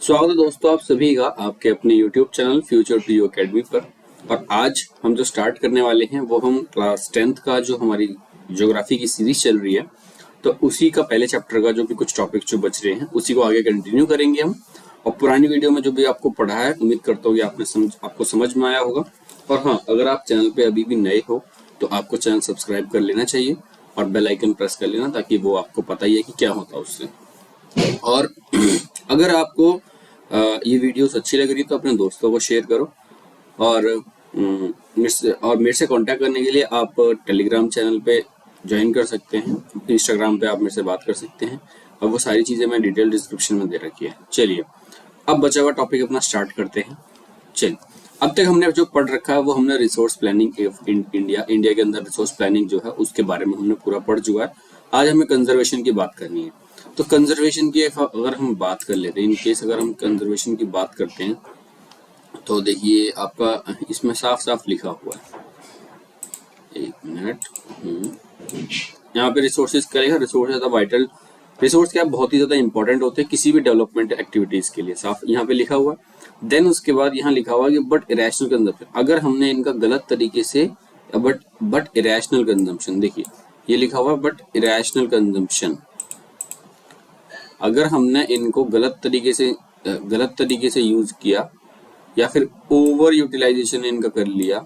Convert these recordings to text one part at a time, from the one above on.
स्वागत है दोस्तों आप सभी का आपके अपने YouTube channel future to you academy पर। और आज हम जो स्टार्ट करने वाले हैं वो हम क्लास 10th का जो हमारी ज्योग्राफी की सीरीज चल रही है, तो उसी का पहले चैप्टर का जो भी कुछ टॉपिक जो बच रहे हैं उसी को आगे कंटिन्यू करेंगे हम। और पुरानी वीडियो में जो भी आपको पढ़ा है उम्मीद करता हूँ कि आपको समझ में आया होगा। और हाँ, अगर आप चैनल पे अभी भी नए हो तो आपको चैनल सब्सक्राइब कर लेना चाहिए और बेल आइकन प्रेस कर लेना, ताकि वो आपको पता ही है कि क्या होता है उससे। और अगर आपको ये वीडियोस अच्छी लग रही तो अपने दोस्तों को शेयर करो। और मेरे से कांटेक्ट करने के लिए आप टेलीग्राम चैनल पे ज्वाइन कर सकते हैं, इंस्टाग्राम पे आप मेरे से बात कर सकते हैं, और वो सारी चीज़ें मैं डिटेल डिस्क्रिप्शन में दे रखी है। चलिए अब बचा हुआ टॉपिक अपना स्टार्ट करते हैं। चलिए, अब तक हमने जो पढ़ रखा है वो हमने रिसोर्स प्लानिंग इंडिया के अंदर रिसोर्स प्लानिंग जो है उसके बारे में हमने पूरा पढ़ चुका है। आज हमें कंजर्वेशन की बात करनी है। तो कंजर्वेशन की अगर हम बात कर लेते हैं, इन केस अगर हम कंजर्वेशन की बात करते हैं तो देखिए आपका इसमें साफ साफ लिखा हुआ है, एक मिनट। यहाँ पे रिसोर्सेज करेगा, रिसोर्स एज वाइटल रिसोर्स क्या बहुत ही ज्यादा इंपॉर्टेंट होते हैं किसी भी डेवलपमेंट एक्टिविटीज के लिए, साफ यहाँ पे लिखा हुआ। देन उसके बाद यहाँ लिखा हुआ कि बट इरेशनल कंजम्पशन, अगर हमने इनका गलत तरीके से बट इरेशनल कंजम्पशन, देखिए ये लिखा हुआ बट इरेशनल कंजम्पशन, अगर हमने इनको गलत तरीके से यूज किया या फिर ओवर यूटिलाइजेशन इनका कर लिया,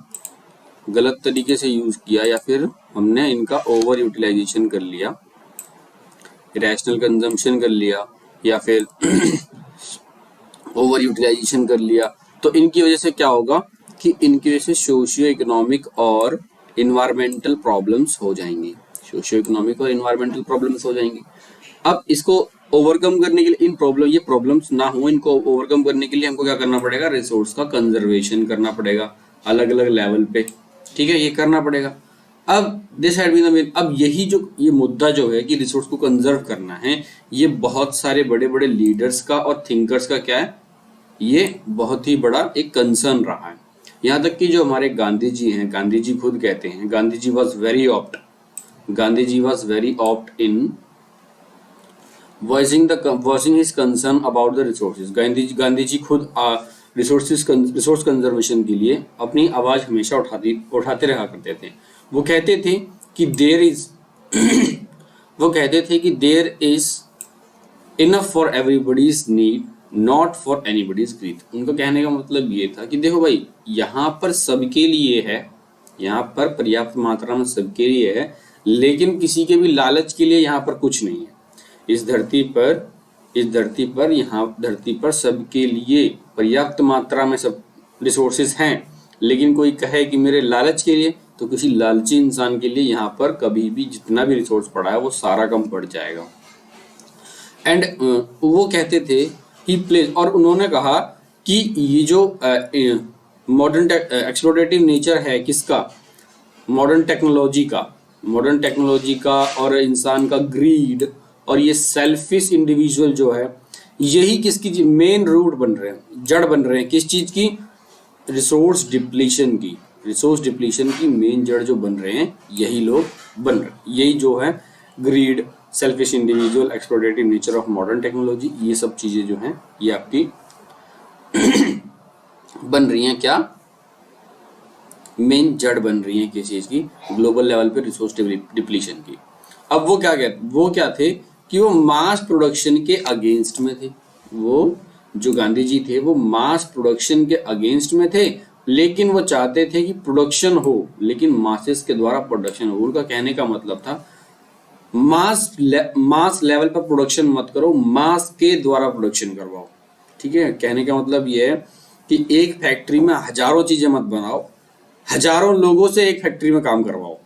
गलत तरीके से यूज किया या फिर हमने इनका ओवर यूटिलाइजेशन कर लिया, इरेशनल कंजम्पशन कर लिया या फिर ओवर यूटिलाइजेशन कर लिया, तो इनकी वजह से क्या होगा कि इनकी वजह से सोशियो इकोनॉमिक और इन्वायरमेंटल प्रॉब्लम्स हो जाएंगी, सोशियो इकोनॉमिक और इन्वायरमेंटल प्रॉब्लम्स हो जाएंगी। अब इसको ओवरकम करने के लिए ये प्रॉब्लम्स ना हो, इनको ओवरकम करने के लिए हमको क्या करना पड़ेगा, रिसोर्स का कंजर्वेशन करना पड़ेगा अलग अलग लेवल पे, ठीक है, ये करना पड़ेगा। अब दिस हैड बीन द अब ये मुद्दा जो है कि रिसोर्स को कंजर्व करना है, ये बहुत सारे बड़े बड़े लीडर्स का और थिंकर्स का क्या है, ये बहुत ही बड़ा एक कंसर्न रहा है। यहाँ तक कि जो हमारे गांधी जी हैं, गांधी जी खुद कहते हैं, Gandhi ji was very apt in voicing his concern about the resources। Gandhi ji खुद रिसोर्स कंजर्वेशन के लिए अपनी आवाज हमेशा उठाते रहा करते थे। वो कहते थे कि there is enough for everybody's need, not for anybody's greed. उनका कहने का मतलब ये था कि देखो भाई, यहाँ पर सबके लिए है, यहाँ पर पर्याप्त मात्रा में सबके लिए है, लेकिन किसी के भी लालच के लिए यहाँ पर कुछ नहीं है। इस धरती पर सबके लिए पर्याप्त मात्रा में सब रिसोर्सेज हैं, लेकिन कोई कहे कि मेरे लालच के लिए, तो किसी लालची इंसान के लिए यहाँ पर कभी भी जितना भी रिसोर्स पड़ा है वो सारा कम पड़ जाएगा। एंड वो कहते थे ही प्लेज, और उन्होंने कहा कि ये जो मॉडर्न एक्सप्लोरेटिव नेचर है किसका, मॉडर्न टेक्नोलॉजी का और इंसान का ग्रीड और ये सेल्फिश इंडिविजुअल जो है, यही किसकी मेन रूट बन रहे हैं, जड़ बन रहे हैं किस चीज की, रिसोर्स डिप्लीशन की मेन जड़ जो बन रहे हैं यही लोग बन रहे हैं। यही जो है greed, selfish individual, explorative nature of modern technology, ये सब चीजें जो हैं ये आपकी बन रही हैं, क्या मेन जड़ बन रही हैं किस चीज की, ग्लोबल लेवल पे रिसोर्स डिप्लीशन की। अब वो क्या थे कि वो मास प्रोडक्शन के अगेंस्ट में थे। वो जो गांधी जी थे वो मास प्रोडक्शन के अगेंस्ट में थे, लेकिन वो चाहते थे कि प्रोडक्शन हो, लेकिन मासेस के द्वारा प्रोडक्शन हो। उनका कहने का मतलब था मास लेवल पर प्रोडक्शन मत करो, मास के द्वारा प्रोडक्शन करवाओ। ठीक है, कहने का मतलब ये है कि एक फैक्ट्री में हजारों चीजें मत बनाओ, हजारों लोगों से एक फैक्ट्री में काम करवाओ।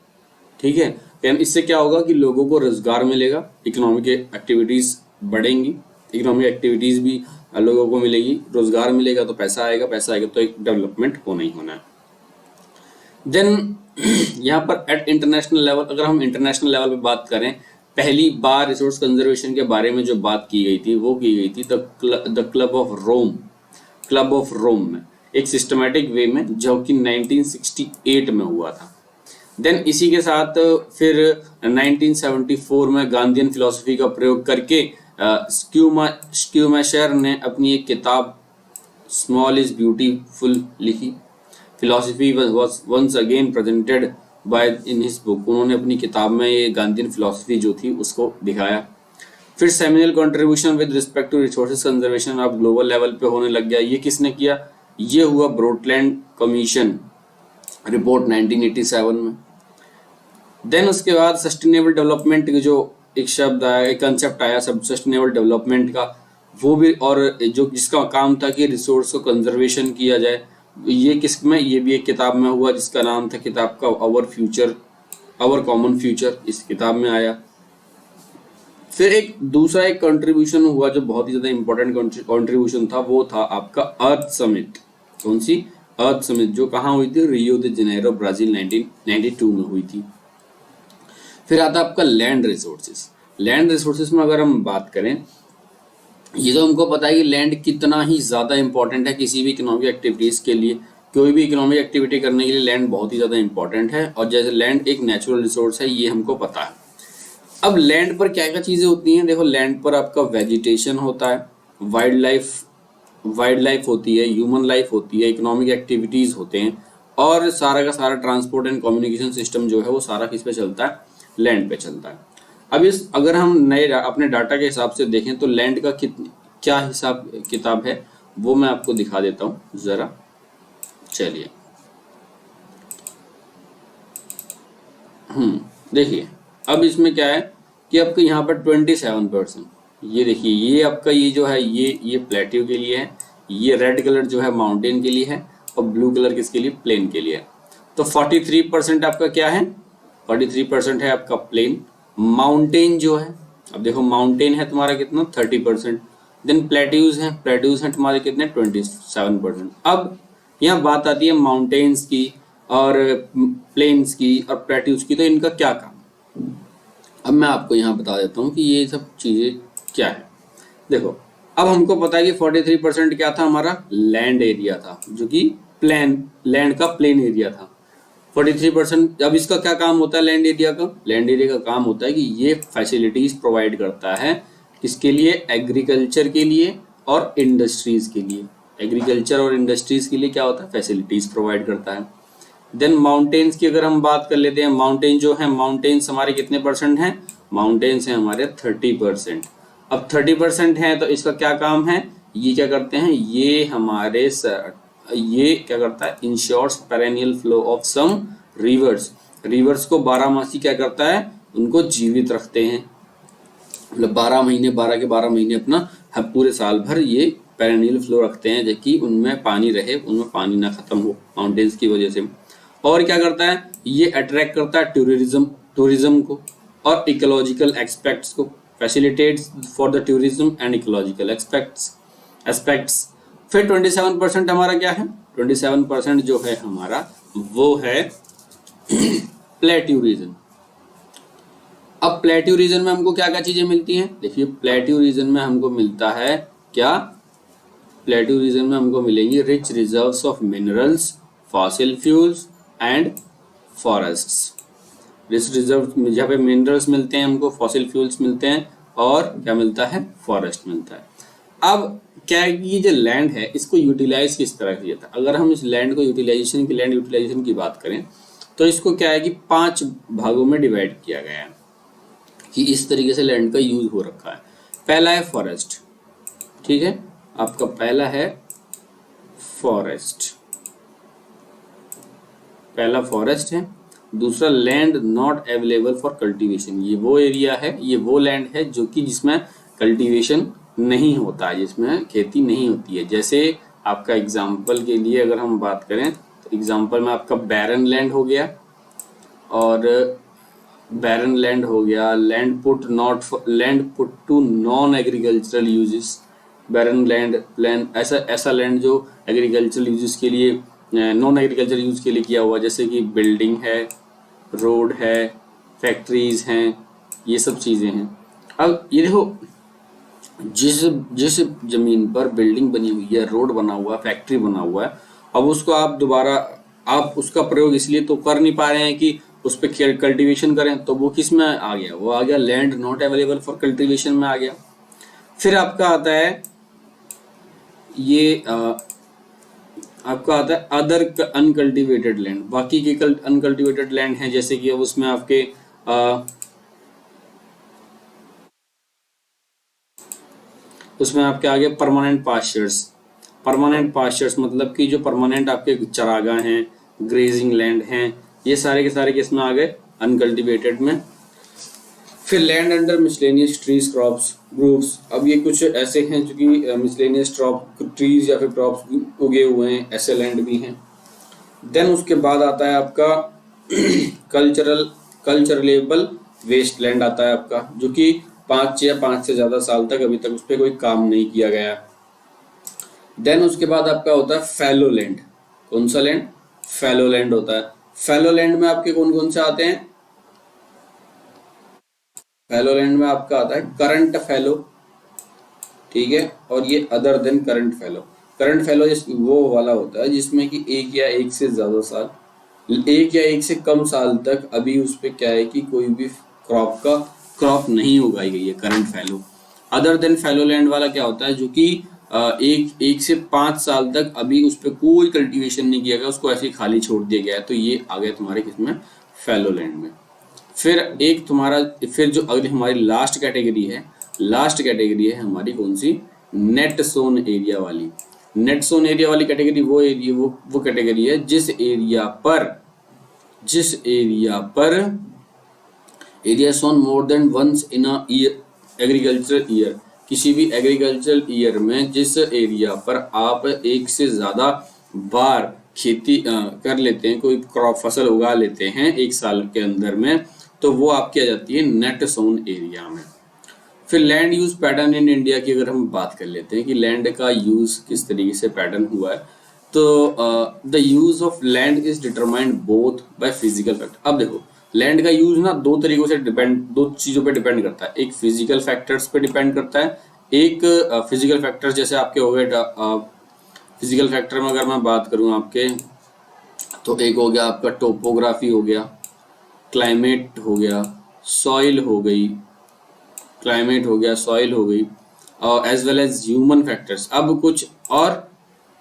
ठीक है, इससे क्या होगा कि लोगों को रोजगार मिलेगा, इकोनॉमिक एक्टिविटीज बढ़ेंगी, इकोनॉमिक एक्टिविटीज भी लोगों को मिलेगी, रोजगार मिलेगा तो पैसा आएगा तो एक डेवलपमेंट होना ही होना है। देन यहाँ पर एट इंटरनेशनल लेवल, अगर हम इंटरनेशनल लेवल पे बात करें, पहली बार रिसोर्स कंजर्वेशन के बारे में जो बात की गई थी वो की गई थी द क्लब ऑफ रोम में, एक सिस्टमैटिक वे में, जो कि 1968 में हुआ था। देन इसी के साथ फिर 1974 में गांधीयन फिलॉसफी का प्रयोग करके स्क्यूमैशर ने अपनी एक किताब स्मॉल इज ब्यूटीफुल लिखी। Philosophy was once again presented by in his book. उन्होंने अपनी किताब में ये गांधीयन फिलॉसफी जो थी उसको दिखाया। फिर seminal contribution with respect to resources conservation अब ग्लोबल लेवल पे होने लग गया। ये किसने किया? ये हुआ ब्रोटलैंड कमीशन रिपोर्ट 1987 में। देन उसके बाद सस्टेनेबल डेवलपमेंट जो एक शब्द आया, एक कंसेप्ट आया सब सस्टेनेबल डेवलपमेंट का, वो भी, और जो जिसका काम था कि रिसोर्स को कंजर्वेशन किया जाए। ये किस में? ये भी एक किताब में हुआ जिसका नाम था किताब का our future, our common future, इस किताब में आया। फिर एक दूसरा एक कंट्रीब्यूशन हुआ जो बहुत ही ज्यादा इंपॉर्टेंट कंट्रीब्यूशन था, वो था आपका अर्थ समिट। कौन सी? अर्थ समिट, जो कहाँ हुई थी? रियो दे जनेरो ब्राजील 1992 में हुई थी। फिर आता आपका लैंड रिसोर्सेज। लैंड रिसोर्सेज में अगर हम बात करें, ये तो हमको पता है कि लैंड कितना ही ज़्यादा इंपॉर्टेंट है किसी भी इकोनॉमिक एक्टिविटीज़ के लिए। कोई भी इकोनॉमिक एक्टिविटी करने के लिए लैंड बहुत ही ज़्यादा इंपॉर्टेंट है, और जैसे लैंड एक नेचुरल रिसोर्स है, ये हमको पता है। अब लैंड पर क्या क्या चीज़ें होती हैं? देखो, लैंड पर आपका वेजिटेशन होता है, वाइल्ड लाइफ होती है, ह्यूमन लाइफ होती है, इकोनॉमिक एक्टिविटीज़ होते हैं, और सारा का सारा ट्रांसपोर्ट एंड कम्युनिकेशन सिस्टम जो है वो सारा किस पे चलता है? लैंड पे चलता है। अब अगर हम नए अपने डाटा के हिसाब से देखें तो लैंड का क्या हिसाब किताब है वो मैं आपको दिखा देता हूँ जरा। चलिए, देखिए अब इसमें क्या है कि आपको यहाँ पर 27%, ये देखिए, ये आपका ये जो है ये प्लेट्यू के लिए है, ये रेड कलर जो है माउंटेन के लिए है, और ब्लू कलर किसके लिए? प्लेन के लिए। तो 43% आपका क्या है? 43% है आपका प्लेन। माउंटेन जो है, अब देखो माउंटेन है तुम्हारा कितना? 30%। देन प्लेट्यूज हैं तुम्हारे कितने? 27%। अब यहाँ बात आती है माउंटेन्स की और प्लेन्स की और प्लेट्यूज की, तो इनका क्या काम? अब मैं आपको यहाँ बता देता हूँ कि ये सब चीज़ें क्या है। देखो, अब हमको पता है कि 43% क्या था? हमारा लैंड एरिया था, जो कि लैंड का प्लेन एरिया था। 43%। अब इसका क्या काम होता है लैंड एरिया का? लैंड एरिया का काम होता है कि ये फैसिलिटीज प्रोवाइड करता है किसके लिए? एग्रीकल्चर के लिए और इंडस्ट्रीज के लिए। एग्रीकल्चर और इंडस्ट्रीज के लिए क्या होता है? फैसिलिटीज प्रोवाइड करता है। देन माउंटेन्स की अगर हम बात कर लेते हैं, माउंटेन जो है, माउंटेन्स हमारे कितने परसेंट हैं? माउंटेन्स हैं हमारे 30%। अब 30% है तो इसका क्या काम है? ये क्या करते हैं? ये क्या करता है? Ensures perennial flow of some rivers को बारहमासी क्या करता है? उनको जीवित रखते हैं। मतलब 12 महीने अपना पूरे साल भर ये पेरेनियल फ्लो रखते हैं, जबकि उनमें पानी रहे, उनमें पानी ना खत्म हो माउंटेन्स की वजह से। और क्या करता है? ये अट्रैक्ट करता है टूरिज्म को और इकोलॉजिकल एक्सपेक्ट्स को, facilitates for the tourism and ecological aspects. फिर 27% हमारा क्या है? 27% जो है हमारा वो है प्लेट्यू रीजन। अब प्लेट्यू रीजन में हमको क्या क्या चीजें मिलती हैं? देखिए, प्लेट्यू रीजन में हमको मिलता है क्या? प्लेट्यू रीजन में हमको मिलेंगी rich reserves of minerals, fossil fuels and forests. Rich reserve जहाँ पे मिनरल्स मिलते हैं हमको, फॉसिल फ्यूल्स मिलते हैं, और क्या मिलता है? फॉरेस्ट मिलता है। अब क्या है कि ये जो लैंड है इसको यूटिलाइज किस तरह किया था? अगर हम इस लैंड को लैंड यूटिलाइजेशन की बात करें तो इसको क्या है कि 5 भागों में डिवाइड किया गया है कि इस तरीके से लैंड का यूज हो रखा है। पहला है फॉरेस्ट, ठीक है, आपका पहला है फॉरेस्ट, पहला फॉरेस्ट है। दूसरा land not available for cultivation, ये वो एरिया है, ये वो लैंड है जो कि जिसमें कल्टीवेशन नहीं होता है, जिसमें खेती नहीं होती है। जैसे आपका एग्जाम्पल के लिए अगर हम बात करें तो एग्जाम्पल में आपका बैरन लैंड हो गया, और बैरन लैंड हो गया, land put to non agricultural uses. Barren land ऐसा लैंड जो एग्रीकल्चरल यूजेस के लिए, नॉन एग्रीकल्चर यूज के लिए किया हुआ, जैसे कि बिल्डिंग है, रोड है, फैक्ट्रीज हैं, ये सब चीज़ें हैं। अब ये देखो, जिस जमीन पर बिल्डिंग बनी हुई है, रोड बना हुआ है, फैक्ट्री बना हुआ है, अब उसको आप दोबारा आप उसका प्रयोग इसलिए तो कर नहीं पा रहे हैं कि उस पर कल्टीवेशन करें तो वो किस में आ गया, वो आ गया land not available for cultivation में आ गया। फिर आपका आता है ये आपका आता है अदर अनकल्टिवेटेड लैंड, बाकी के अनकल्टिवेटेड लैंड हैं, जैसे कि अब उसमें आपके उसमें आपके आगे परमानेंट पास्चर्स। परमानेंट पास्चर्स मतलब कि जो परमानेंट आपके चरागाह हैं, ग्रेजिंग लैंड हैं, ये सारे के सारे किसमें आ गए, अनकल्टिवेटेड में। फिर land under miscellaneous trees crops groups, अब ये कुछ ऐसे हैं जो कि मिसलेनियस ट्रीज या फिर क्रॉप्स उगे हुए हैं, ऐसे लैंड भी हैं। देन उसके बाद आता है आपका कल्चरलेबल वेस्ट लैंड आता है आपका, जो कि 5 से ज्यादा साल तक अभी तक उस पर कोई काम नहीं किया गया। देन उसके बाद आपका होता है फैलो लैंड। कौन सा लैंड, फैलो लैंड होता है। फैलो लैंड में आपके कौन कौन से आते हैं, फैलो लैंड में आपका आता है करंट फैलो, ठीक है, और ये other than current fallow. Current fallow वो वाला होता है जिसमें कि एक से ज्यादा साल, एक या एक से कम साल तक अभी उस पे क्या है कि कोई भी क्रॉप नहीं उगाई गई है, current fallow. Other than fallow land वाला क्या होता है, जो कि एक से 5 साल तक अभी उस पर कोई कल्टीवेशन नहीं किया गया, उसको ऐसे ही खाली छोड़ दिया गया है, तो ये आ गया तुम्हारे किसमें, फैलो लैंड में। फिर एक तुम्हारा, फिर जो अगली हमारी लास्ट कैटेगरी है हमारी कौन सी, नेट सोन एरिया वाली। नेट सोन एरिया वाली कैटेगरी वो कैटेगरी है जिस एरिया पर area sown more than once in a year agricultural year, किसी भी एग्रीकल्चरल ईयर में जिस एरिया पर आप एक से ज्यादा बार खेती कर लेते हैं, कोई क्रॉप फसल उगा लेते हैं एक साल के अंदर में, तो वो आपकी आ जाती है नेट सोन एरिया में। फिर land use pattern in India की अगर हम बात कर लेते हैं कि लैंड का यूज किस तरीके से पैटर्न हुआ है, तो the use of land is determined both by physical factor. अब देखो लैंड का यूज ना दो तरीकों से दो चीजों पे डिपेंड करता है, एक फिजिकल फैक्टर्स पे डिपेंड करता है, एक फिजिकल फैक्टर्स जैसे आपके हो गए, फिजिकल फैक्टर में अगर मैं बात करूं आपके, तो एक हो गया आपका टोपोग्राफी हो गया, क्लाइमेट हो गया, सॉइल हो गई, सॉइल हो गई, और as well as human factors. अब कुछ और,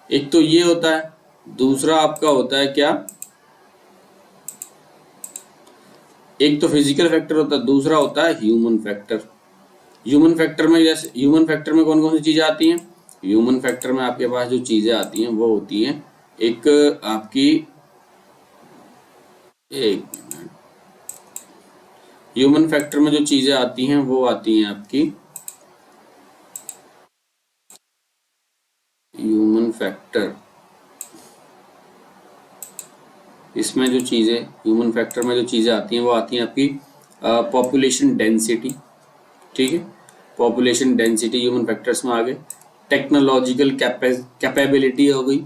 एक तो ये होता है, दूसरा आपका होता है क्या, एक तो फिजिकल फैक्टर होता है, दूसरा होता है ह्यूमन फैक्टर। ह्यूमन फैक्टर में कौन कौन सी चीजें आती हैं, ह्यूमन फैक्टर में आपके पास जो चीजें आती हैं वो होती हैं, एक आपकी, एक ह्यूमन फैक्टर में जो चीजें आती हैं वो आती हैं आपकी, ह्यूमन फैक्टर, इसमें जो चीजें ह्यूमन फैक्टर में जो चीजें आती हैं वो आती हैं आपकी पॉपुलेशन डेंसिटी, ठीक है, पॉपुलेशन डेंसिटी ह्यूमन फैक्टर्स में आ गए, टेक्नोलॉजिकल कैपेबिलिटी हो गई,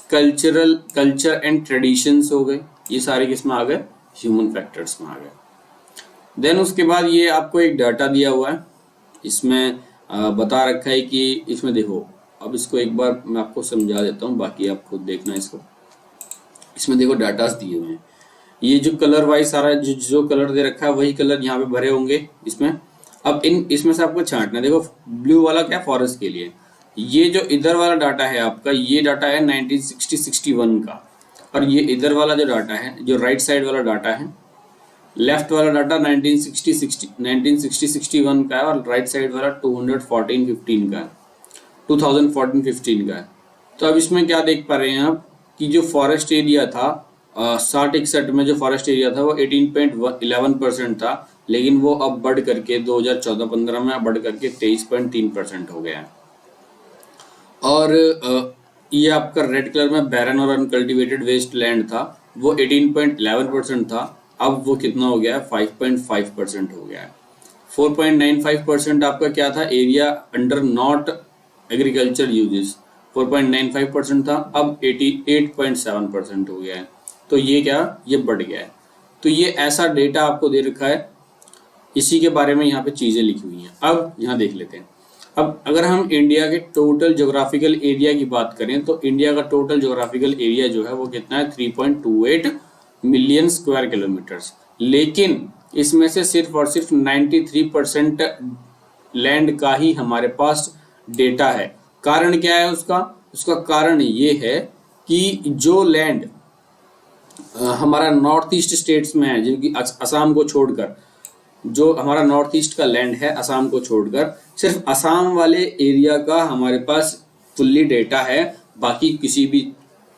कल्चर एंड ट्रेडिशंस हो गए, ये सारे किसमें आ गए, ह्यूमन फैक्टर्स में आ गए। देन उसके बाद ये आपको एक डाटा दिया हुआ है, इसमें बता रखा है कि इसमें देखो, अब इसको एक बार मैं आपको समझा देता हूँ, बाकी आप खुद देखना इसको। इसमें देखो डाटास दिए हुए हैं, ये जो कलर वाइज सारा जो कलर दे रखा है वही कलर यहाँ पे भरे होंगे इसमें। अब इसमें से आपको छांटना है, देखो ब्लू वाला क्या फॉरेस्ट के लिए, ये जो इधर वाला डाटा है आपका, ये डाटा है 1960-61 का, और ये इधर वाला जो डाटा है, जो राइट साइड वाला डाटा है, लेफ्ट वाला डाटा 1960-61 का है, और राइट साइड वाला 2014-15 का है, 2014-15 का है। तो अब इसमें क्या देख पा रहे हैं आप कि जो फॉरेस्ट एरिया था 60-61 में जो फॉरेस्ट एरिया था वो 18.11% था, लेकिन वो अब बढ़ करके 2014-15 में बढ़ करके 23.3% हो गया है। और ये आपका रेड कलर में बैरन और अनकल्टिवेटेड वेस्ट लैंड था, वो 18.11% था, अब वो कितना हो गया है, 5.5% हो गया है। 4.95% आपका क्या था, area under not agriculture uses, 4.95% था, अब 88.7% हो गया है। तो ये क्या, ये बढ़ गया है। तो ये ऐसा डेटा आपको दे रखा है, इसी के बारे में यहाँ पे चीजें लिखी हुई हैं। अब यहाँ देख लेते हैं, अब अगर हम इंडिया के टोटल ज्योग्राफिकल एरिया की बात करें, तो इंडिया का टोटल ज्योग्राफिकल एरिया जो है वो कितना है, 3.28 मिलियन स्क्वायर किलोमीटर्स, लेकिन इसमें से सिर्फ और सिर्फ 93% लैंड का ही हमारे पास डेटा है। कारण क्या है उसका? उसका कारण ये है कि जो लैंड हमारा नॉर्थ ईस्ट स्टेट्स में है, जो कि असम को छोड़कर, जो हमारा नॉर्थ ईस्ट का लैंड है असम को छोड़कर, सिर्फ असम वाले एरिया का हमारे पास फुल्ली डेटा है, बाकी किसी भी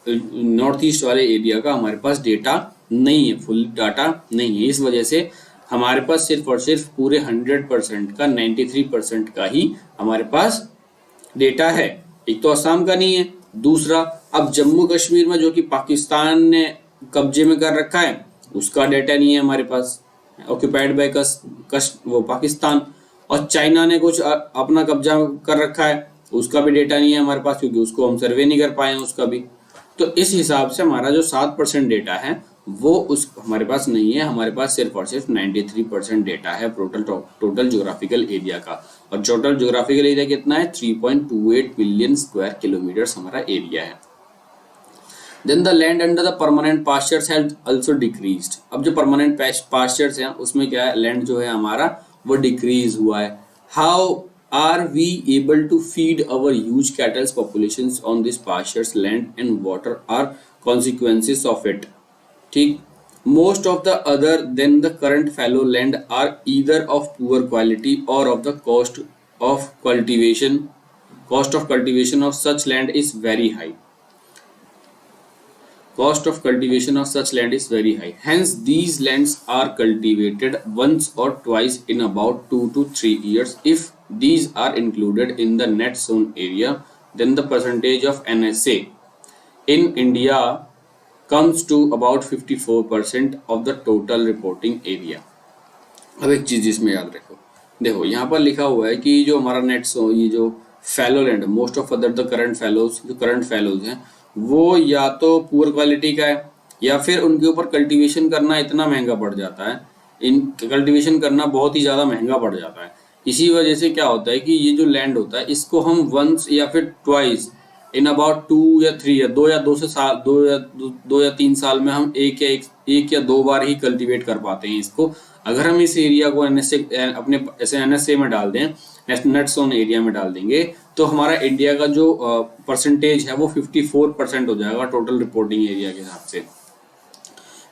नॉर्थ ईस्ट वाले एरिया का हमारे पास डेटा नहीं है, फुल डाटा नहीं है। इस वजह से हमारे पास सिर्फ और सिर्फ पूरे 100% का 93% का ही हमारे पास डेटा है। एक तो असम का नहीं है, दूसरा अब जम्मू कश्मीर में जो कि पाकिस्तान ने कब्जे में कर रखा है उसका डेटा नहीं है हमारे पास, ऑक्यूपाइड बाय वो पाकिस्तान, और चाइना ने कुछ अपना कब्जा कर रखा है, उसका भी डेटा नहीं है हमारे पास, क्योंकि उसको हम सर्वे नहीं कर पाए हैं उसका भी। तो इस हिसाब से हमारा जो 7% डेटा है वो उस हमारे पास नहीं है, हमारे पास सिर्फ और सिर्फ 93% डेटा है टोटल ज्योग्राफिकल एरिया का। और टोटल ज्योग्राफिकल एरिया कितना है? 3.28 मिलियन स्क्वायर किलोमीटर हमारा एरिया है। Then the land under the permanent pastures has also decreased। अब जो permanent pastures हैं उसमें क्या है, land जो है हमारा वो decrease हुआ है। How are we able to feed our huge cattle populations on this pastures land and water are consequences of it। ठीक, most of the other than the current fallow land are either of poor quality or of the of cultivation cost of cultivation of such land is very high। Cost of cultivation of such land is very high. Hence, these lands are cultivated once or twice in about 2 to 3 years. If these are included in the net sown area, then the percentage of NSA in India comes to about 54% of the total reporting area। अब एक चीज इसमें याद रखो, देखो यहाँ पर लिखा हुआ है कि जो हमारा नेट सो ये जो fallow land, most of other the current fellows हैं वो या तो पुअर क्वालिटी का है या फिर उनके ऊपर कल्टीवेशन करना इतना महंगा पड़ जाता है, इन कल्टीवेशन करना बहुत ही ज़्यादा महंगा पड़ जाता है। इसी वजह से क्या होता है कि ये जो लैंड होता है इसको हम वंस या फिर ट्वाइस इन अबाउट 2 या 3 या 2 या 3 साल में हम एक या दो बार ही कल्टीवेट कर पाते हैं इसको। अगर हम इस एरिया को अपने ऐसे NSA में डाल दें, नेट सोन एरिया में डाल देंगे, तो हमारा इंडिया का जो परसेंटेज है वो 54% हो जाएगा टोटल रिपोर्टिंग एरिया के हिसाब से,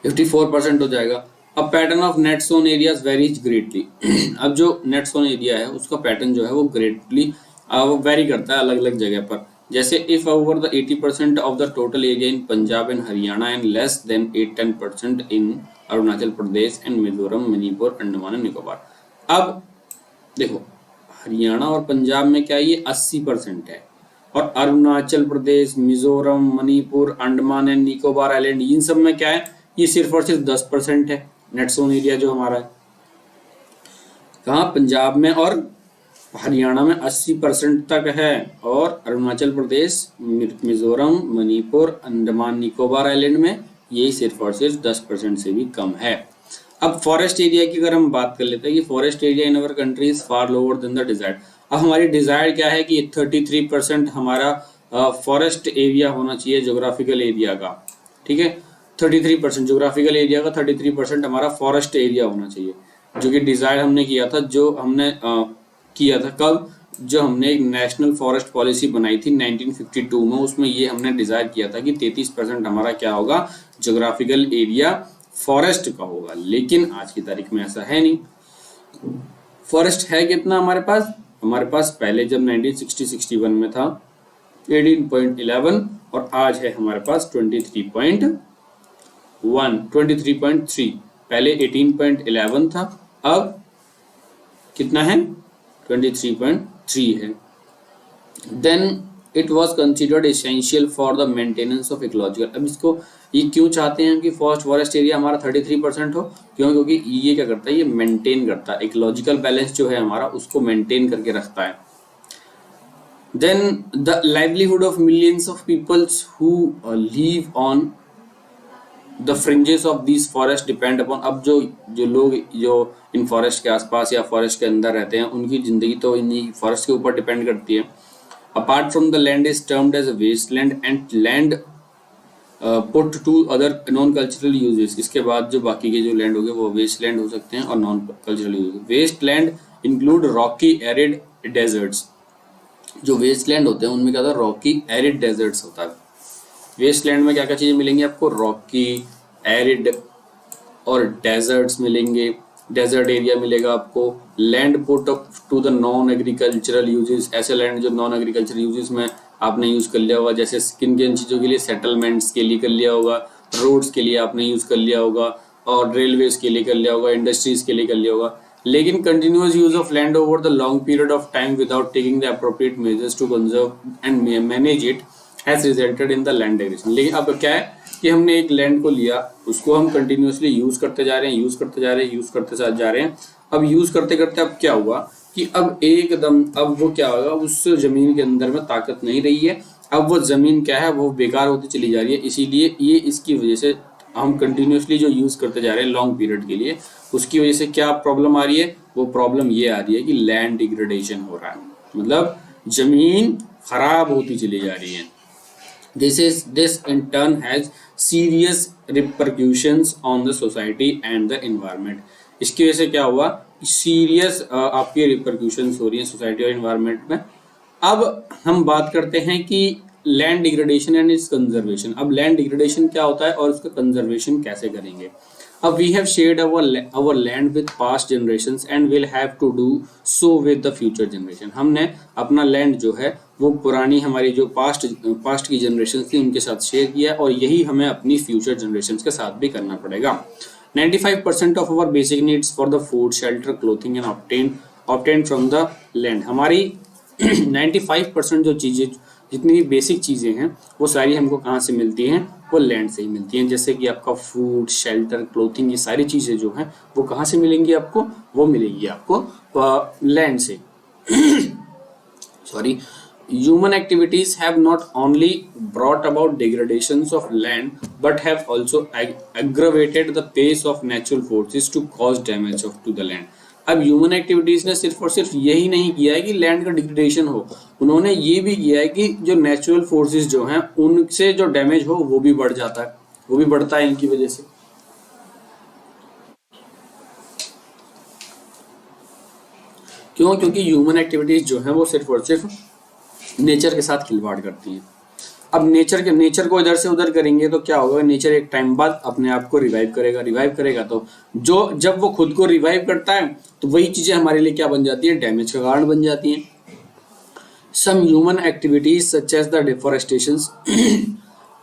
54% हो जाएगा। अब pattern of net sown areas varies greatly. अब जो नेट सोन एरिया है उसका पैटर्न जो है वो ग्रेटली वेरी करता है अलग अलग जगह पर। जैसे if over the 80% of the total area in Punjab and Haryana and less than 8-10% in Arunachal Pradesh and Mizoram, Manipur, Andaman and Nicobar. अब देखो हरियाणा और पंजाब में क्या ये 80% है, और अरुणाचल प्रदेश, मिजोरम, मणिपुर, अंडमान एंड निकोबार आइलैंड इन सब में क्या है, ये सिर्फ और सिर्फ 10% है नेट सोन एरिया जो हमारा है। कहाँ? पंजाब में और हरियाणा में 80% तक है, और अरुणाचल प्रदेश, मिजोरम, मणिपुर, अंडमान निकोबार आइलैंड में ये सिर्फ और सिर्फ 10% से भी कम है। अब फॉरेस्ट एरिया की अगर हम बात कर लेते हैं कि forest area in our country is far lower than the desired. अब हमारी डिजायर्ड क्या है कि 33% हमारा फॉरेस्ट एरिया होना चाहिए ज्योग्राफिकल एरिया का, ठीक है। 33% ज्योग्राफिकल एरिया का 33% हमारा फॉरेस्ट एरिया होना चाहिए, जो कि डिजायर हमने किया था, जो हमने किया था कब, जो हमने एक नेशनल फॉरेस्ट पॉलिसी बनाई थी 1952 में, उसमें ये हमने डिजायर किया था कि 33% हमारा क्या होगा, ज्योग्राफिकल एरिया फॉरेस्ट का होगा। लेकिन आज की तारीख में ऐसा है नहीं। फॉरेस्ट है कितना हमारे पास? हमारे पास पहले जब 1960-61 में था 18.11 और आज है हमारे पास 23.3। पहले 18.11 था, अब कितना है? 23.3 है। Then it was considered essential for the maintenance of ecological. अब इसको ये क्यों चाहते हैं कि फॉरेस्ट एरिया हमारा 33% हो? क्यों? क्योंकि ये क्या करता है, ये मेंटेन करता है, इकोलॉजिकल बैलेंस जो है हमारा उसको मेंटेन करके रखता है। Then the livelihood of millions of peoples who live on the fringes of this forest depend upon. अब जो लोग जो इन फॉरेस्ट के आसपास या फॉरेस्ट के अंदर रहते हैं उनकी जिंदगी तो इन फॉरेस्ट के ऊपर डिपेंड करती है। Apart from the land is termed as a wasteland and land put to other non cultural uses. इसके बाद जो बाकी के जो लैंड हो गए वो वेस्ट लैंड हो सकते हैं और non cultural use. Waste land include rocky arid deserts. जो वेस्ट लैंड होते हैं उनमें क्या होता है, रॉकी एरिड डेजर्ट्स होता है। वेस्ट लैंड में क्या क्या चीजें मिलेंगी आपको, रॉकी, एरिड और डेजर्ट्स मिलेंगे। डेजर्ट एरिया मिलेगा आपको। Land put to the non agricultural uses, ऐसे लैंड जो नॉन एग्रीकल्चरल यूजेस में आपने यूज कर लिया होगा, जैसे किन किन चीजों के लिए, सेटलमेंट्स के लिए कर लिया होगा, रोड्स के लिए आपने यूज कर लिया होगा, और रेलवेज के लिए कर लिया होगा, इंडस्ट्रीज के लिए कर लिया होगा। लेकिन continuous use of land over the long period of time without taking the appropriate measures to conserve and manage it has resulted in the land degradation. लेकिन अब क्या है कि हमने एक लैंड को लिया, उसको हम कंटिन्यूअसली यूज करते जा रहे हैं, यूज करते जा रहे हैं, यूज करते जा रहे हैं। अब यूज करते करते अब क्या हुआ कि अब एकदम अब वो क्या होगा, उस जमीन के अंदर में ताकत नहीं रही है। अब वो जमीन क्या है, वो बेकार होती चली जा रही है। इसीलिए ये इसकी वजह से हम कंटिन्यूअसली जो यूज करते जा रहे हैं लॉन्ग पीरियड के लिए, उसकी वजह से क्या प्रॉब्लम आ रही है, वो प्रॉब्लम ये आ रही है कि लैंड डिग्रेडेशन हो रहा है, मतलब जमीन खराब होती चली जा रही है। This in turn has serious repercussions on the society and the environment. इसकी वजह से क्या हुआ, सीरियस आपकी रिपरक्यूशंस हो रही हैं सोसाइटी और एनवायरनमेंट में। अब हम बात करते हैं कि land degradation and its conservation. अब लैंड डिग्रेडेशन क्या होता है और उसका कंजर्वेशन कैसे करेंगे। अब we have shared our land with past generations and will have to do so with the future generation। हमने अपना लैंड जो है वो पुरानी हमारी जो पास्ट की जनरेशन थी उनके साथ शेयर किया, और यही हमें अपनी फ्यूचर जनरेशन के साथ भी करना पड़ेगा। 95% of our basic needs for the food, shelter, clothing and obtained from the land। हमारी 95% जो चीजें, जितनी भी बेसिक चीजें हैं वो सारी हमको कहाँ से मिलती हैं, वो लैंड से ही मिलती हैं। जैसे कि आपका फूड, शेल्टर, क्लोथिंग, ये सारी चीजें जो हैं वो कहाँ से मिलेंगी आपको, वो मिलेगी आपको लैंड से। Sorry, human activities have not only brought about degradations of land but have also aggravated the pace of natural forces to cause damage to the land। अब ह्यूमन एक्टिविटीज ने सिर्फ और सिर्फ यही नहीं किया है कि लैंड का डिग्रेडेशन हो, उन्होंने ये भी किया है कि जो नेचुरल फोर्सेस जो हैं उनसे जो डैमेज हो वो भी बढ़ जाता है, वो भी बढ़ता है इनकी वजह से। क्यों? क्योंकि ह्यूमन एक्टिविटीज जो है वो सिर्फ और सिर्फ नेचर के साथ खिलवाड़ करती हैं। अब नेचर को इधर से उधर करेंगे तो क्या होगा, नेचर एक टाइम बाद अपने आप को रिवाइव करेगा तो जब वो खुद को रिवाइव करता है तो वही चीजें हमारे लिए क्या बन जाती है, डैमेज का कारण बन जाती हैं। Some human activities such as the deforestation.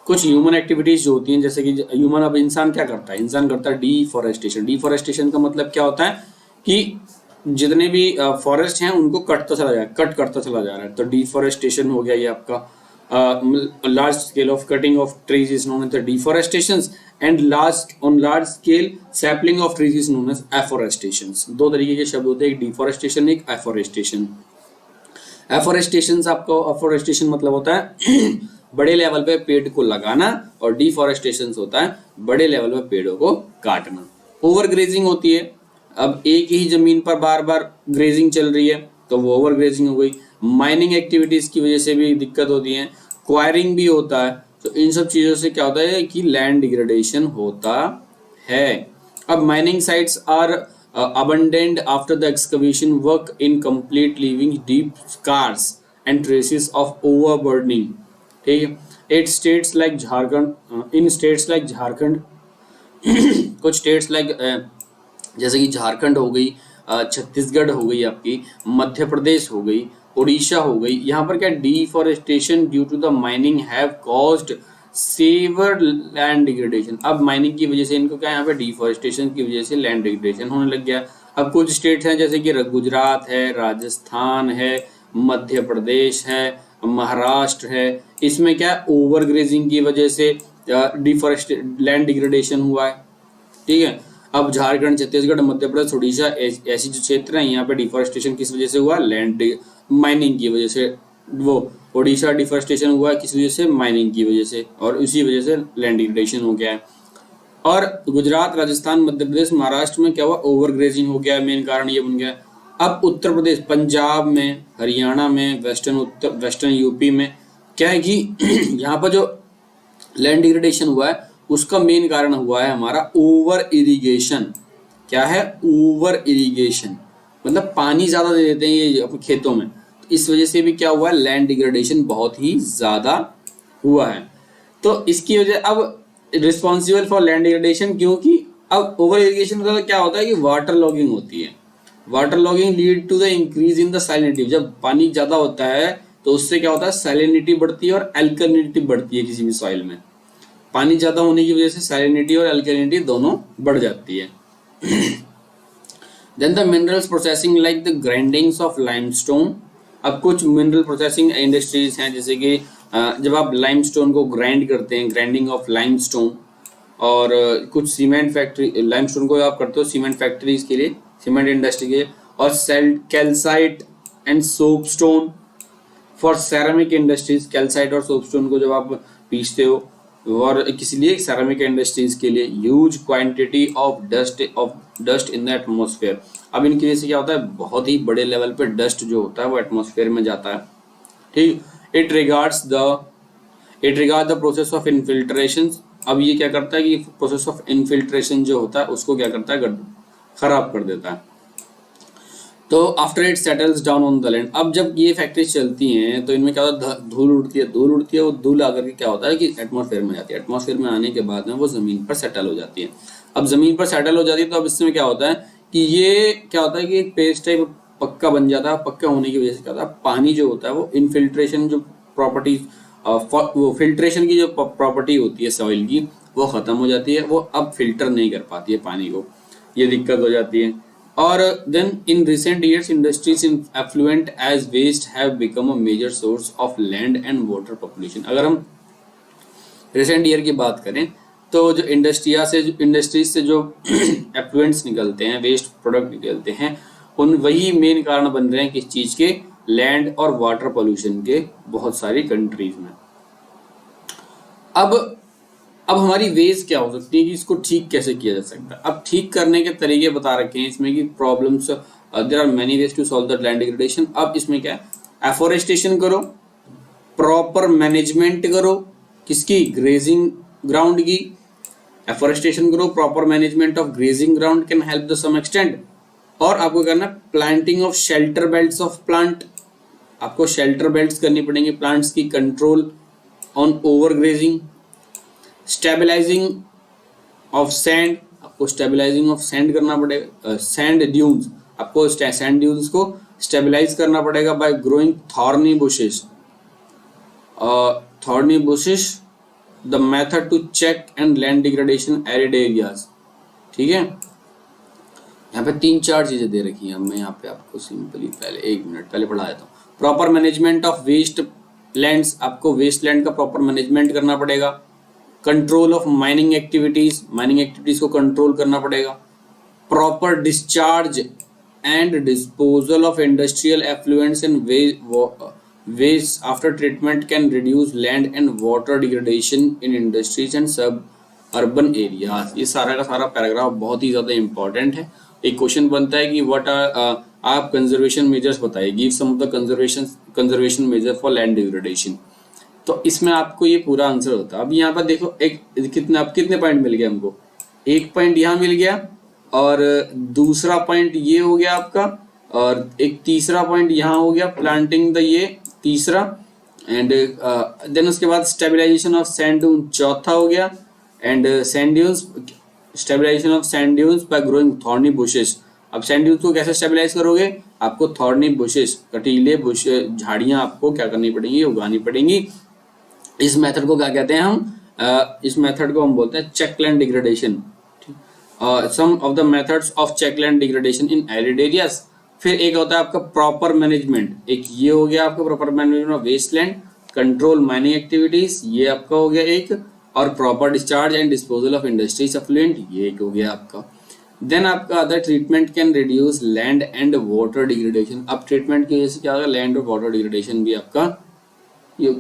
कुछ ह्यूमन एक्टिविटीज जो होती हैं, जैसे कि ह्यूमन, अब इंसान क्या करता है, इंसान करता है डिफॉरेस्टेशन का मतलब क्या होता है कि जितने भी फॉरेस्ट हैं उनको कट करता चला जा रहा है, तो डिफॉरेस्टेशन हो गया ये आपका। large scale of cutting of trees is known as the deforestations, and large scale sapling of trees is known as afforestations। दो तरीके के शब्द होते हैं, एक डिफॉरेस्टेशन, एक एफोरेस्टेशन। एफोरेस्टेशन मतलब होता है बड़े लेवल पे पेड़ को लगाना, और डिफॉरेस्टेशन होता है बड़े लेवल पे पेड़ों को काटना। ओवर ग्रेजिंग होती है, अब एक ही जमीन पर बार बार ग्रेजिंग चल रही है तो वो ओवर ग्रेजिंग हो गई। माइनिंग एक्टिविटीज की वजह से भी दिक्कत होती है, क्वायरिंग भी होता है, तो इन सब चीजों से क्या होता है कि लैंड डिग्रेडेशन होता है। अब mining sites are abandoned after the excavation work incomplete, leaving deep scars and traces of overburdening। ठीक है, in states like झारखंड कुछ स्टेट्स लाइक जैसे कि झारखंड हो गई, छत्तीसगढ़ हो गई, आपकी मध्य प्रदेश हो गई, उड़ीसा हो गई, यहाँ पर क्या deforestation due to the mining have caused severe land degradation. अब माइनिंग की वजह से इनको क्या, यहाँ पे डिफॉरेस्टेशन की वजह से लैंड डिग्रेडेशन होने लग गया। अब कुछ स्टेट्स हैं जैसे कि गुजरात है, राजस्थान है, मध्य प्रदेश है, महाराष्ट्र है, इसमें क्या ओवर ग्रेजिंग की वजह से लैंड डिग्रेडेशन हुआ है। ठीक है, अब झारखंड, छत्तीसगढ़, मध्य प्रदेश, उड़ीसा, ऐसी जो क्षेत्र हैं यहाँ पे डिफॉरेस्टेशन किस वजह से हुआ, लैंड माइनिंग की वजह से। वो उड़ीसा डिफॉरेस्टेशन हुआ किस वजह से, माइनिंग की वजह से, और इसी वजह से लैंड डिग्रेडेशन हो गया है। और गुजरात, राजस्थान, मध्य प्रदेश, महाराष्ट्र में क्या हुआ, ओवर ग्रेजिंग हो गया, मेन कारण ये बन गया। अब उत्तर प्रदेश, पंजाब में, हरियाणा में, वेस्टर्न यूपी में क्या है कि यहाँ पर जो लैंड डिग्रेडेशन हुआ है उसका मेन कारण हुआ है हमारा ओवर इरिगेशन। क्या है? ओवर इरिगेशन, मतलब पानी ज्यादा दे देते हैं ये अपने खेतों में, तो इस वजह से भी क्या हुआ है, लैंड डिग्रेडेशन बहुत ही ज्यादा हुआ है। तो इसकी वजह अब रिस्पॉन्सिबल फॉर लैंड डिग्रेडेशन, क्योंकि अब ओवर इरिगेशन का क्या होता है कि वाटर लॉगिंग होती है। Water logging lead to the increase in the salinity. जब पानी ज्यादा होता है तो उससे क्या होता है, सैलिनिटी बढ़ती है और एल्कलिनिटी बढ़ती है किसी भी सॉइल में। पानी ज्यादा होने की वजह से सैलिनिटी और एल्कलिनिटी दोनों बढ़ जाती है। Then the minerals processing like the grindings of limestone. अब कुछ मिनरल प्रोसेसिंग इंडस्ट्रीज हैं, जैसे कि जब आप लाइमस्टोन को ग्राइंड करते हैं, ग्राइंडिंग ऑफ लाइमस्टोन, और कुछ सीमेंट फैक्ट्री, लाइमस्टोन को आप करते हो सीमेंट फैक्ट्रीज के लिए, सीमेंट इंडस्ट्री के, और calcite and soapstone for ceramic industries. Calcite और सोपस्टोन को जब आप पीसते हो और किसी लिए सेरामिक इंडस्ट्रीज के लिए, huge quantity of dust in the atmosphere. अब इनकी वजह से क्या होता है, बहुत ही बड़े लेवल पे डस्ट जो होता है वो एटमॉस्फेयर में जाता है। ठीक, it regard the process of infiltration. अब ये क्या करता है कि प्रोसेस ऑफ इनफिल्ट्रेशन जो होता है उसको क्या करता है, खराब कर देता है। तो after it settles down on the land, अब जब ये फैक्ट्रीज चलती हैं तो इनमें क्या होता है, धूल उड़ती है, वो धूल आकर के क्या होता है कि एटमॉस्फेयर में जाती है। एटमॉस्फेयर में आने के बाद में वो जमीन पर सेटल हो जाती है। अब जमीन पर सेटल हो जाती है तो अब इसमें क्या होता है कि ये क्या होता है कि एक पेस्ट टाइप पक्का बन जाता है। पक्का होने की वजह से क्या होता है, पानी जो होता है वो इनफिल्ट्रेशन जो प्रॉपर्टी, वो फिल्ट्रेशन की जो प्रॉपर्टी होती है सॉइल की, वो खत्म हो जाती है। वो अब फिल्टर नहीं कर पाती है पानी को, ये दिक्कत हो जाती है। और then in recent years industries in effluent as waste have become a major source of land and water population. अगर हम रिसेंट ईयर की बात करें तो जो इंडस्ट्रीज से जो एफ्लुएंट्स निकलते हैं, वेस्ट प्रोडक्ट निकलते हैं, उन वही मेन कारण बन रहे हैं किस चीज के, लैंड और वाटर पोल्यूशन के, बहुत सारी कंट्रीज में। अब हमारी वेज क्या हो सकती है कि इसको ठीक कैसे किया जा सकता है। अब ठीक करने के तरीके बता रखे हैं इसमें कि problems, there are many ways to solve the land degradation. अब इसमें क्या है, एफोरेस्टेशन करो, प्रॉपर मैनेजमेंट करो, किसकी, ग्रेजिंग ग्राउंड की। एफोरेस्टेशन करो, proper management of grazing ground can help the some extent. और आपको करना planting of shelter belts of plant. आपको शेल्टर बेल्ट्स करनी पड़ेंगे प्लांट्स की, control on over grazing. Stabilising of sand, आपको स्टेबलाइजिंग ऑफ सैंड करना पड़ेगा, सैंड ड्यून्स, आपको सैंड ड्यून्स को स्टेबलाइज करना पड़ेगा by growing thorny bushes. Thorny bushes the method to check and land degradation arid areas. ठीक है, यहाँ पे 3-4 चीजें दे रखी हैं। मैं यहाँ पे आपको सिंपली पहले 1 मिनट पहले पढ़ा देता हूँ। Proper management of waste lands, आपको वेस्ट लैंड का प्रॉपर मैनेजमेंट करना पड़ेगा। कंट्रोल ऑफ माइनिंग एक्टिविटीज को कंट्रोल करना पड़ेगा। Proper discharge and disposal of industrial effluents and waste after treatment can reduce land and water degradation in industries and suburban areas. ये सारा का सारा पैराग्राफ बहुत ही ज्यादा इंपॉर्टेंट है। एक क्वेश्चन बनता है कि व्हाट आर, आप कंजर्वेशन मेजर्स बताइए, give some of the conservation measure for land degradation. तो इसमें आपको ये पूरा आंसर होता है। अब यहाँ पर देखो एक कितने पॉइंट मिल गए हमको, 1 पॉइंट यहाँ मिल गया, और दूसरा पॉइंट ये हो गया आपका, और एक तीसरा पॉइंट यहाँ हो गया, प्लांटिंग द ये तीसरा, एंड देन उसके बाद स्टेबलाइजेशन ऑफ सैंड ड्यून चौथा हो गया, and sand dunes, stabilisation of sand dunes by growing thorny bushes. अब सैंड ड्यून्स को कैसे स्टेबलाइज करोगे, आपको थॉर्नी बुशेस, कटीले बुश झाड़ियां आपको क्या करनी पड़ेंगी, उगानी पड़ेंगी। इस मेथड को क्या कहते हैं हम, इस मेथड को हम बोलते हैं check land degradation. Some of the methods of check land degradation in arid areas. फिर एक होता है आपका प्रॉपर मैनेजमेंट, एक ये हो गया आपका proper management of waste land, control mining activities, ये आपका हो गया एक, और proper discharge and disposal of industries effluent, ये एक हो गया आपका। देन आपका other treatment can reduce land and water degradation. अब ट्रीटमेंट की वजह से क्या होगा, लैंड और वाटर डिग्रेडेशन भी आपका, ये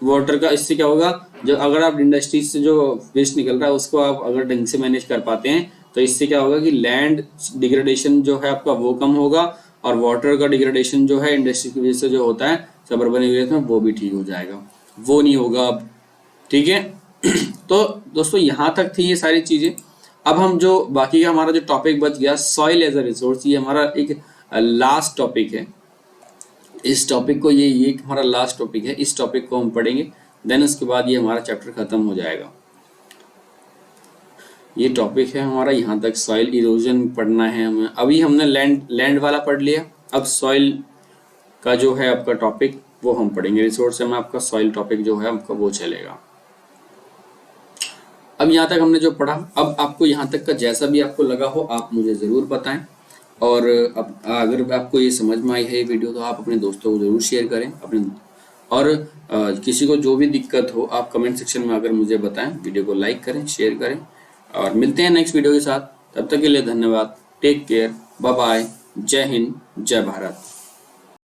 वाटर का, इससे क्या होगा, जब अगर आप इंडस्ट्रीज से जो वेस्ट निकल रहा है उसको आप अगर ढंग से मैनेज कर पाते हैं तो इससे क्या होगा कि लैंड डिग्रेडेशन जो है आपका वो कम होगा, और वाटर का डिग्रेडेशन जो है इंडस्ट्री की वजह से जो होता है सबअर्बन एरियाज में, वो भी ठीक हो जाएगा। वो नहीं होगा अब ठीक है। तो दोस्तों यहाँ तक थी ये सारी चीजें। अब हम जो बाकी का हमारा जो टॉपिक बच गया सॉइल एज अ रिसोर्स, ये हमारा एक लास्ट टॉपिक है। इस टॉपिक को ये हमारा लास्ट टॉपिक है, इस टॉपिक को हम पढ़ेंगे, देन उसके बाद ये हमारा चैप्टर खत्म हो जाएगा। ये टॉपिक है हमारा, यहाँ तक सॉइल इरोजन पढ़ना है हमें। अभी हमने लैंड वाला पढ़ लिया, अब सॉइल का जो है आपका टॉपिक वो हम पढ़ेंगे। रिसोर्स में आपका सॉइल टॉपिक जो है आपका वो चलेगा। अब यहाँ तक हमने जो पढ़ा, अब आपको यहाँ तक का जैसा भी आपको लगा हो आप मुझे ज़रूर बताएं। और अब अगर आपको ये समझ में आई है ये वीडियो तो आप अपने दोस्तों को ज़रूर शेयर करें अपने। और किसी को जो भी दिक्कत हो आप कमेंट सेक्शन में अगर मुझे बताएं। वीडियो को लाइक करें, शेयर करें, और मिलते हैं नेक्स्ट वीडियो के साथ। तब तक के लिए धन्यवाद। टेक केयर, बाय बाय, जय हिंद, जय भारत।